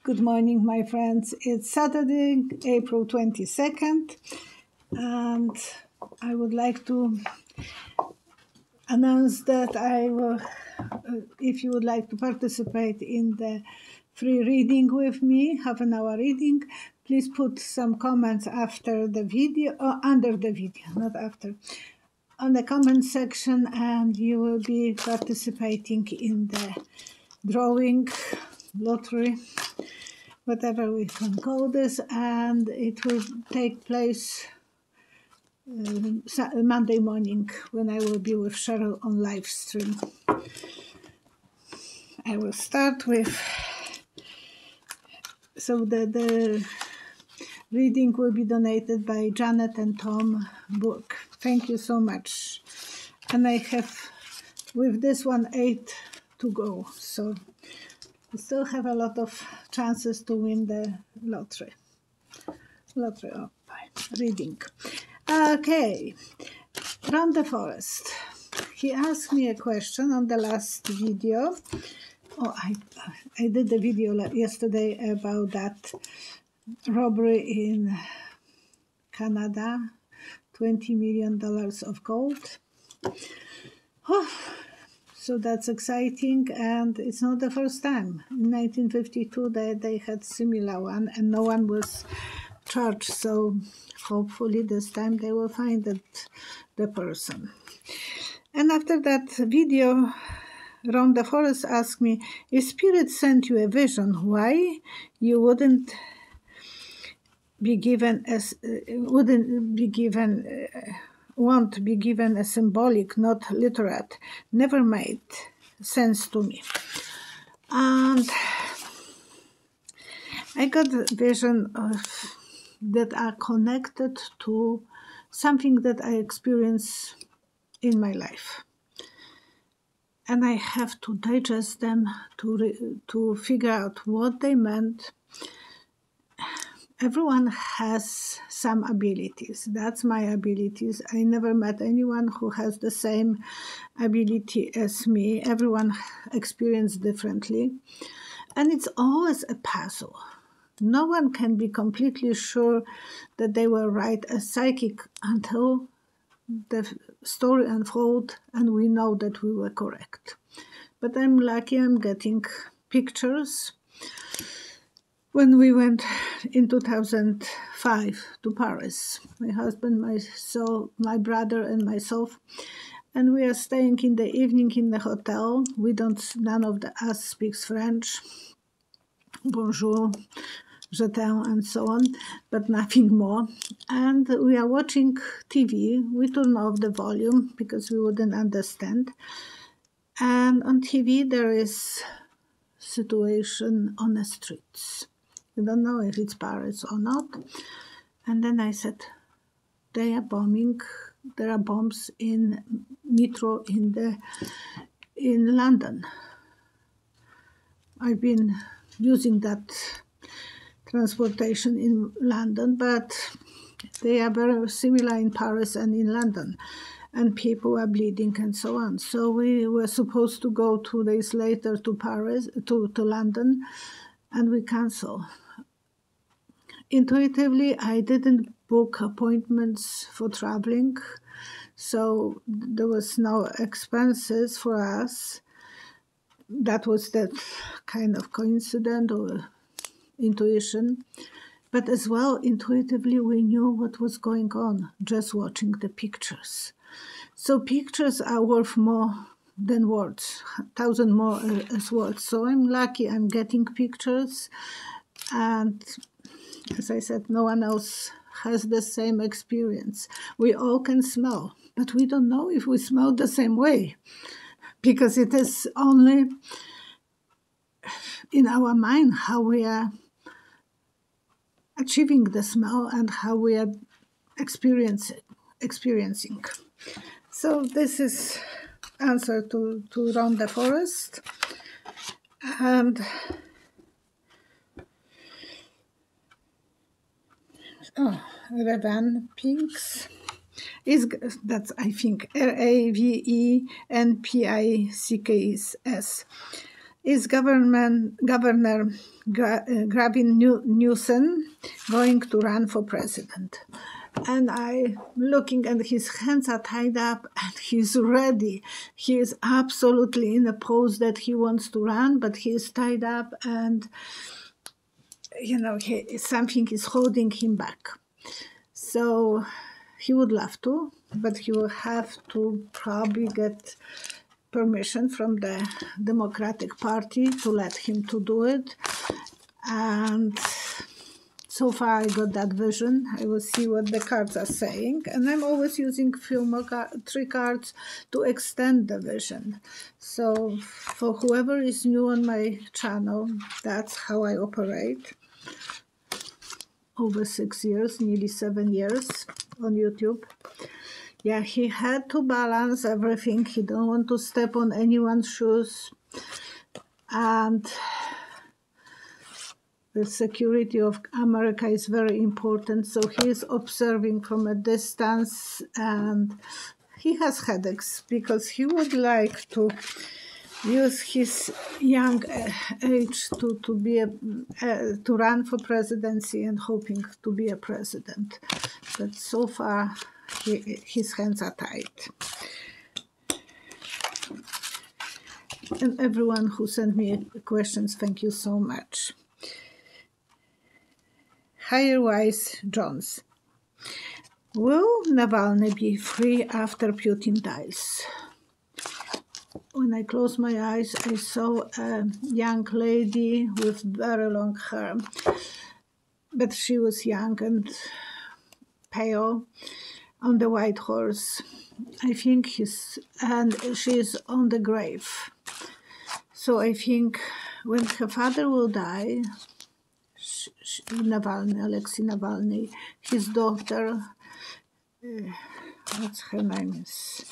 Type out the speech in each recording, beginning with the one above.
Good morning, my friends. It's Saturday, April 22nd, and I would like to announce that I will, if you would like to participate in the free reading with me, half an hour reading, please put some comments after the video, or under the video, not after, on the comment section, and you will be participating in the drawing, lottery, whatever we can call this, and it will take place Monday morning when I will be with Cheryl on live stream. I will start with, so the reading will be donated by Janet and Tom Book. Thank you so much. And I have, with this one, 8 to go, so we still have a lot of chances to win the lottery. Reading. Okay, From the Forest. He asked me a question on the last video. Oh, I did the video yesterday about that robbery in Canada, $20 million of gold. Oh, so that's exciting, and it's not the first time. In 1952, they had similar one, and no one was charged. So hopefully this time they will find the person. And after that video, From the Forest asked me, if Spirit sent you a vision, why you wouldn't be given won't be given a symbolic, not literate, never made sense to me. And I got a vision that are connected to something that I experience in my life. And I have to digest them to figure out what they meant. Everyone has some abilities. That's my abilities. I never met anyone who has the same ability as me. Everyone experiences differently. And it's always a puzzle. No one can be completely sure that they were right as psychic until the story unfolds and we know that we were correct. But I'm lucky I'm getting pictures. When we went in 2005 to Paris, my husband, my brother and myself, and we are staying in the evening in the hotel. None of us speaks French. Bonjour, je t'aime, and so on, but nothing more. And we are watching TV. We turn off the volume because we wouldn't understand. And on TV there is situation on the streets. We don't know if it's Paris or not. And then I said, they are bombing. There are bombs in metro in London. I've been using that transportation in London, but they are very similar in Paris and in London, and people are bleeding and so on. So we were supposed to go 2 days later to Paris, to London, and we cancel. Intuitively, I didn't book appointments for traveling, so there was no expenses for us. That was that kind of coincidence or intuition. But as well, intuitively, we knew what was going on, just watching the pictures. So pictures are worth more than words, 1,000 more as words. So I'm lucky I'm getting pictures. And as I said, no one else has the same experience. We all can smell, but we don't know if we smell the same way, because it is only in our mind how we are achieving the smell and how we are experiencing. So this is answer to From the Forest. And Raven Pinks that's, I think, Ravenpicks, is Governor Newsom going to run for president? And I'm looking, and his hands are tied up, and he's ready. He is absolutely in a pose that he wants to run, but he is tied up, and something is holding him back. So he would love to, but he will have to probably get permission from the Democratic Party to let him to do it. And so far I got that vision. I will see what the cards are saying. And I'm always using three cards to extend the vision. So for whoever is new on my channel, that's how I operate. Over 6 years, nearly 7 years on YouTube. Yeah, he had to balance everything. He don't want to step on anyone's shoes. And the security of America is very important. So he is observing from a distance, and he has headaches because he would like to use his young age to run for presidency and hoping to be a president. But so far, his hands are tied. And everyone who sent me questions, thank you so much. Higher Wise Jones. Will Navalny be free after Putin dies? When I closed my eyes, I saw a young lady with very long hair, but she was young and pale, on the white horse. I think she is on the grave. So I think when her father will die, Alexei Navalny, his daughter, what's her name is?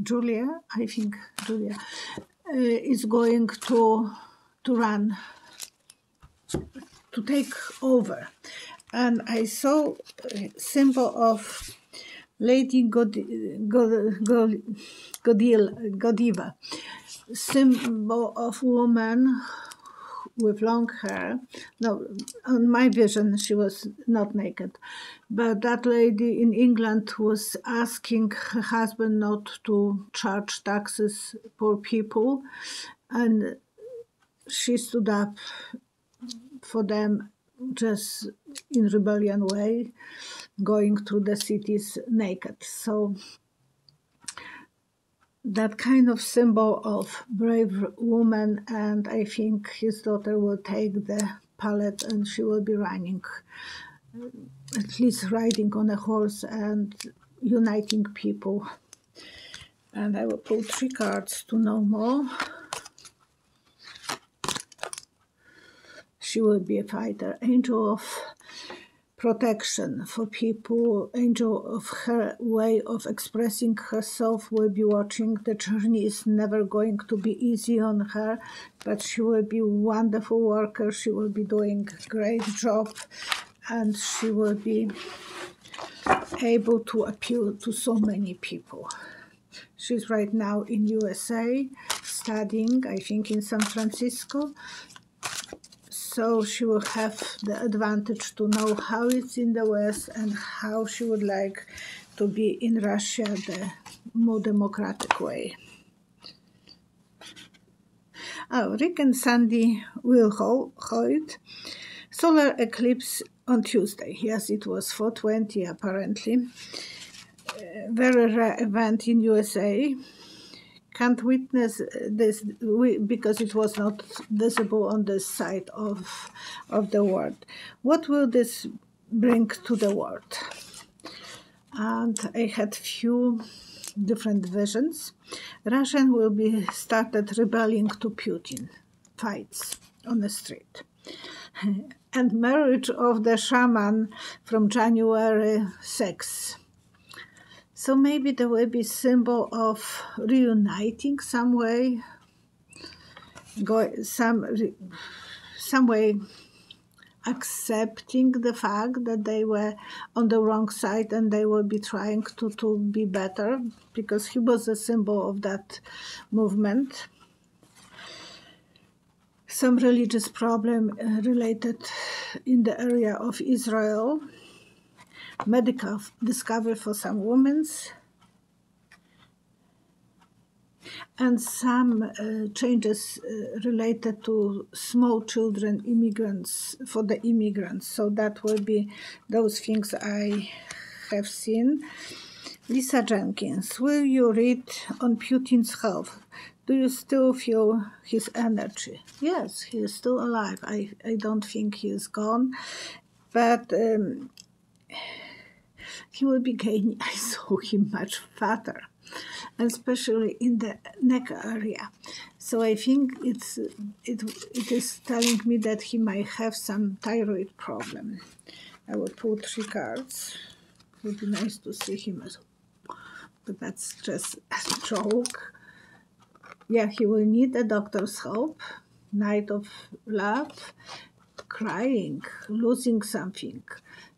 Julia, I think Julia, is going to run, to take over. And I saw a symbol of Lady Godiva, symbol of woman with long hair. No, on my vision, she was not naked. But that lady in England was asking her husband not to charge taxes for people. And she stood up for them just in rebellion way, going through the cities naked. So that kind of symbol of brave woman, and I think his daughter will take the palette and she will be running, at least riding on a horse and uniting people. And I will pull 3 cards to know more. She will be a fighter, angel of protection for people, angel of her way of expressing herself will be watching. The journey is never going to be easy on her, but she will be a wonderful worker. She will be doing a great job, and she will be able to appeal to so many people. She's right now in USA studying, I think in San Francisco. So she will have the advantage to know how it's in the West and how she would like to be in Russia the more democratic way. Oh, Rick and Sandy Wilhoit. Solar Eclipse on Tuesday. Yes, it was 4:20 apparently. Very rare event in USA. Can't witness this because it was not visible on this side of the world. What will this bring to the world? And I had few different visions. Russian will be started rebelling to Putin, fights on the street. And marriage of the shaman from January 6. So maybe there will be symbol of reuniting some way, some way accepting the fact that they were on the wrong side and they will be trying to be better, because he was a symbol of that movement. some religious problem related in the area of Israel, medical discovery for some women, and some changes related to small children, immigrants, for the immigrants. So that will be those things I have seen. Lisa Jenkins, will you read on Putin's health? Do you still feel his energy? Yes, he is still alive. I don't think he is gone, but he will be gaining. I saw him much fatter, especially in the neck area. So I think it is telling me that he might have some thyroid problem. I will pull 3 cards. It would be nice to see him, but that's just a joke. Yeah, he will need a doctor's help. Knight of Love, crying, losing something.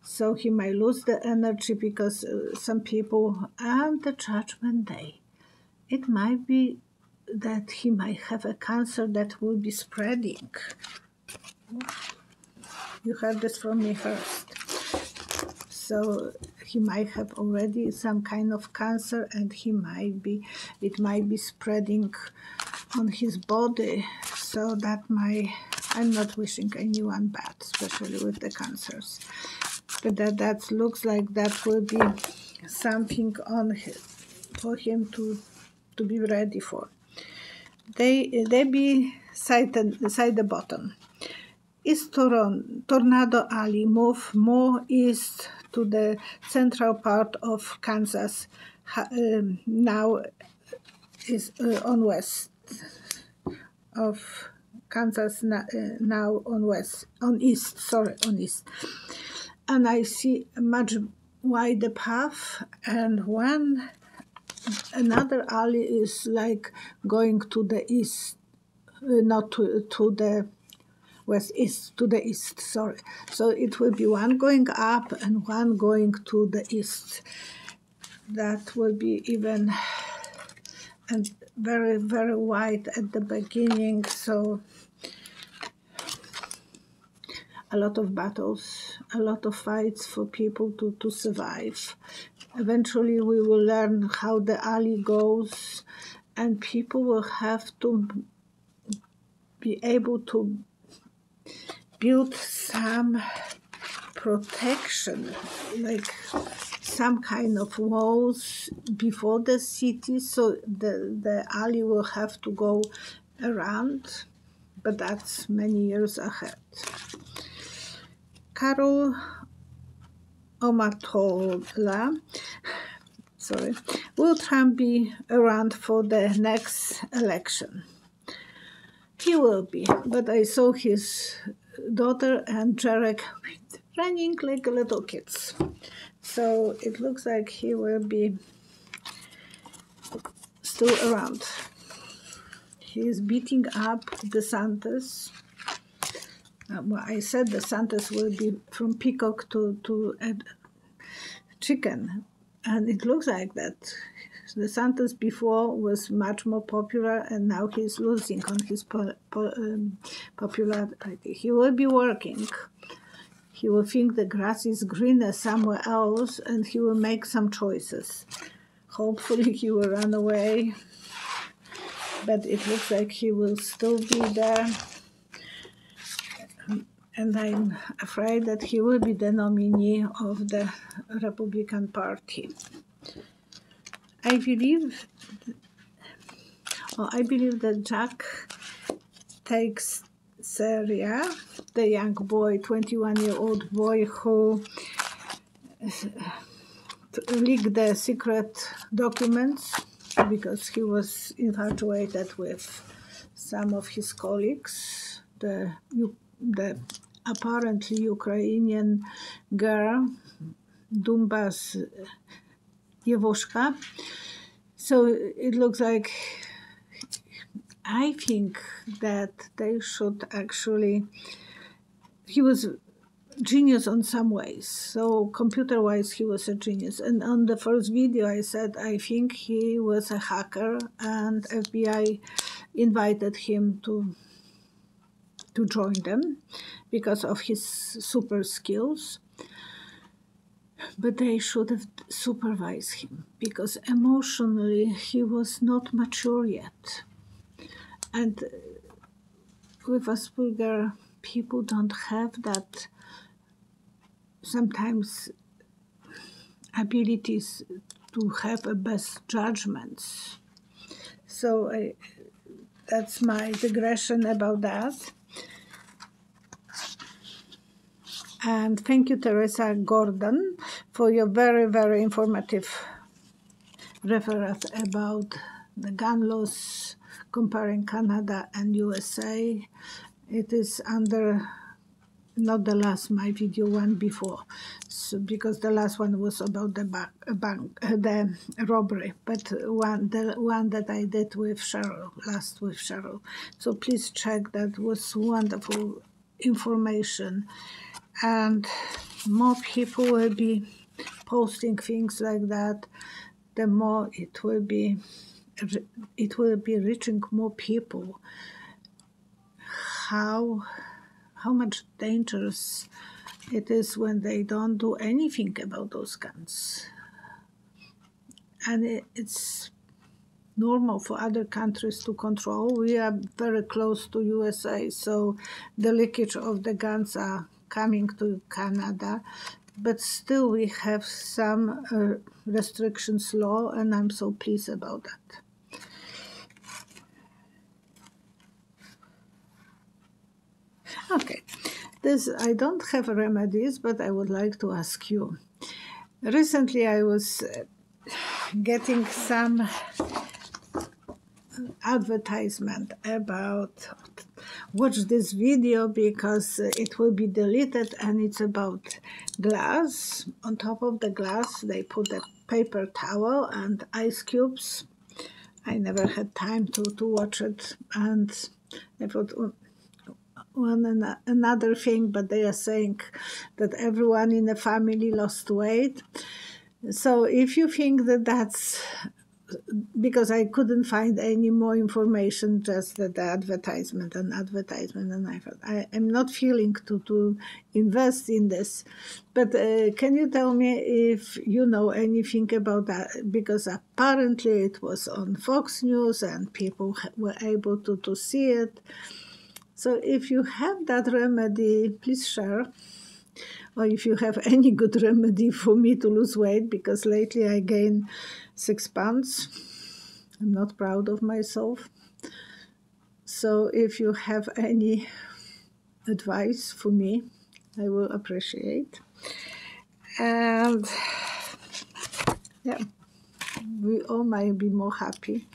So he might lose the energy because some people, and the Judgment Day, it might be that he might have a cancer that will be spreading. You heard this from me first. So he might have already some kind of cancer, and it might be spreading on his body. So that I'm not wishing anyone bad, especially with the cancers. But that looks like that will be something for him to be ready for. They be side the bottom. Is Tornado Alley move more east to the central part of Kansas, now is on west of Kansas, now on east. And I see a much wider path, and another alley is like going to the east, not to the west, to the east, sorry. So it will be one going up and one going to the east. That will be even, and very, very wide at the beginning, so a lot of battles, a lot of fights for people to survive. Eventually we will learn how the alley goes, and people will have to be able to build some protection, like some kind of walls before the city, so the alley will have to go around, but that's many years ahead. Carol Omatola, sorry, will Trump be around for the next election? He will be, but I saw his daughter and Jarek running like little kids. So it looks like he will be still around. He is beating up DeSantis. Well, I said DeSantis will be from peacock to chicken, and it looks like that. DeSantis before was much more popular, and now he's losing on his popularity. He will be working. He will think the grass is greener somewhere else, and he will make some choices. Hopefully he will run away, but it looks like he will still be there. And I'm afraid that he will be the nominee of the Republican Party. I believe that Jack Teixeira, the young boy, 21-year-old boy who leaked the secret documents because he was infatuated with some of his colleagues, the apparently Ukrainian girl, Dumbas Yevoshka. So it looks like, I think that they should actually, he was genius on some ways. So computer-wise, he was a genius. And on the first video, I said, I think he was a hacker, and FBI invited him to to join them because of his super skills. But they should have supervised him because emotionally he was not mature yet. And with Asperger, people don't have that sometimes abilities to have a best judgments. So that's my digression about that. And thank you, Teresa Gordon, for your very, very informative reference about the gun laws comparing Canada and USA. It is under, not the last, my video one before, so because the last one was about the the robbery, but the one that I did with Cheryl, last with Cheryl. So please check, that was wonderful information. And more people will be posting things like that, the more it will be reaching more people. How much dangerous it is when they don't do anything about those guns. And it's normal for other countries to control. We are very close to USA, so the leakage of the guns are coming to Canada, but still we have some restrictions law, and I'm so pleased about that. Okay, this, I don't have remedies, but I would like to ask you. Recently I was getting some advertisement about watch this video because it will be deleted, and it's about glass. On top of the glass they put a paper towel and ice cubes. I never had time to watch it, and I thought another thing, but they are saying that everyone in the family lost weight. So if you think that that's because I couldn't find any more information, just the advertisement, and I thought, I am not feeling to invest in this. But can you tell me if you know anything about that? Because apparently it was on Fox News and people were able to see it. So if you have that remedy, please share. Or if you have any good remedy for me to lose weight, because lately I gained 6 pounds. I'm not proud of myself. So if you have any advice for me, I will appreciate. And yeah, we all might be more happy.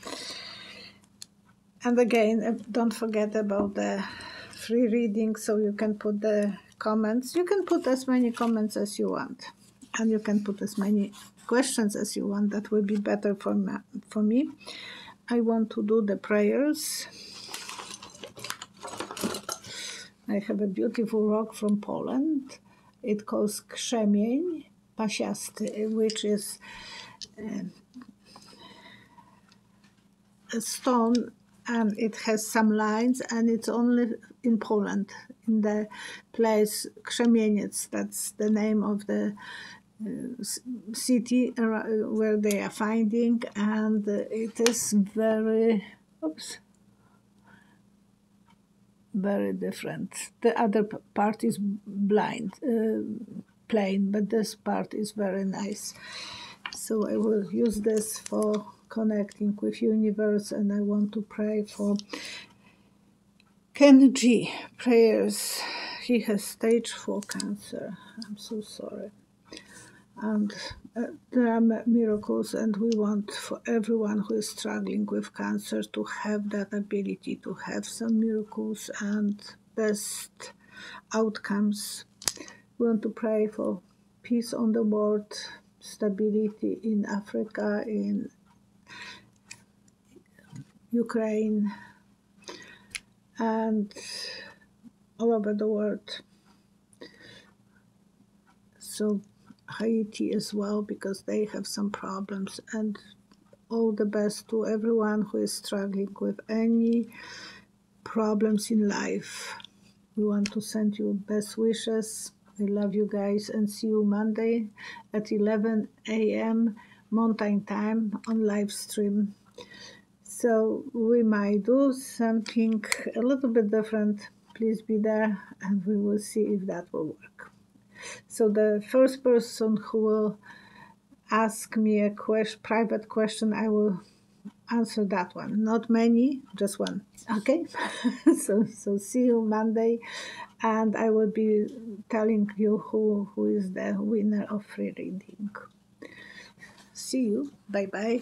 And again, don't forget about the free reading, so you can put the comments. You can put as many comments as you want, and you can put as many questions as you want. That will be better for me. I want to do the prayers. I have a beautiful rock from Poland. It calls krzemień pasiasty, which is a stone, and it has some lines, and it's only in Poland, in the place Krzemieniec. That's the name of the city where they are finding, and it is very different. The other part is plain, but this part is very nice. So I will use this for connecting with universe, and I want to pray for Ken G. Prayers. He has stage 4 cancer. I'm so sorry. And there are miracles, and we want for everyone who is struggling with cancer to have that ability to have some miracles and best outcomes. We want to pray for peace on the world, stability in Africa, in Ukraine, and all over the world. So Haiti as well, because they have some problems, and all the best to everyone who is struggling with any problems in life. We want to send you best wishes. I love you guys, and see you Monday at 11 a.m. Mountain Time on live stream. So we might do something a little bit different. Please be there, and we will see if that will work. So the first person who will ask me a private question, I will answer that one. Not many, just one. Okay? so see you Monday, and I will be telling you who is the winner of free reading. See you. Bye-bye.